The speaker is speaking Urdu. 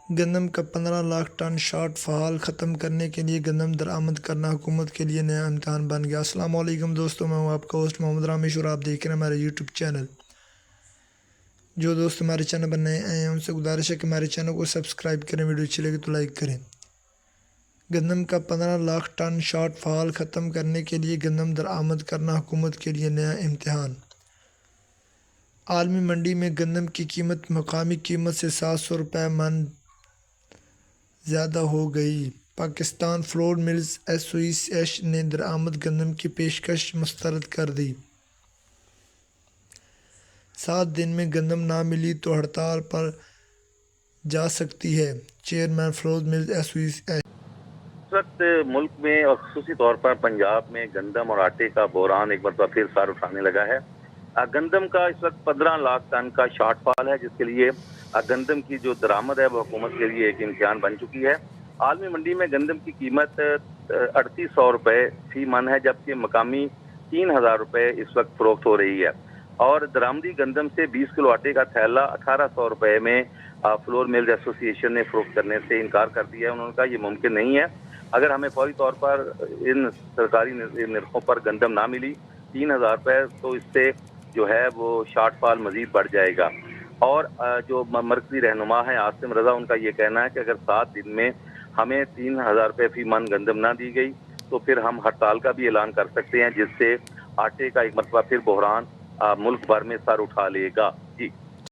گندم کا 15 لاکھ ٹن شارٹ فال ختم کرنے کے لیے گندم درآمد کرنا حکومت کے لیے نیا امتحان بن گیا۔ السلام علیکم دوستوں، میں ہوں آپ کا ہوسٹ محمد رامیش اور آپ دیکھ رہے ہیں ہمارے یوٹیوب چینل۔ جو دوست ہمارے چینل پر نئے آئے ہیں ان سے گزارش ہے کہ ہمارے چینل کو سبسکرائب کریں، ویڈیو اچھی لگے تو لائک کریں۔ گندم کا 15 لاکھ ٹن شارٹ فال ختم کرنے کے لیے گندم درآمد کرنا حکومت کے لیے نیا امتحان۔ عالمی منڈی میں گندم کی قیمت مقامی قیمت سے 700 روپے من زیادہ ہو گئی۔ پاکستان فلور ملز ایسوسی ایشن نے درآمد گندم کی پیشکش مسترد کر دی۔ 7 دن میں گندم نہ ملی تو ہڑتال پر جا سکتی ہے، چیئرمین فلور ملز ایسوسی ایشن۔ اس وقت ملک میں اور خصوصی طور پر پنجاب میں گندم اور آٹے کا بحران ایک مرتبہ پھر سر اٹھانے لگا ہے۔ گندم کا اس وقت 15 لاکھ ٹن کا شارٹ فال ہے، جس کے لیے گندم کی جو درآمد ہے وہ حکومت کے لیے ایک امتحان بن چکی ہے۔ عالمی منڈی میں گندم کی قیمت 3800 روپے فی من ہے، جبکہ مقامی 3000 روپے اس وقت فروخت ہو رہی ہے، اور درآمدی گندم سے 20 کلو آٹے کا تھیلا 1800 روپے میں فلور ملز ایسوسی ایشن نے فروخت کرنے سے انکار کر دیا ہے۔ انہوں نے کہا یہ ممکن نہیں ہے، اگر ہمیں فوری طور پر ان سرکاری نرخوں پر گندم نہ ملی 3000 روپے تو اس سے جو ہے وہ شارٹ فال مزید بڑھ جائے گا۔ اور جو مرکزی رہنما ہیں عاصم رضا، ان کا یہ کہنا ہے کہ اگر 7 دن میں ہمیں 3000 روپے فی من گندم نہ دی گئی تو پھر ہم ہڑتال کا بھی اعلان کر سکتے ہیں، جس سے آٹے کا ایک مرتبہ پھر بحران ملک بھر میں سر اٹھا لے گا۔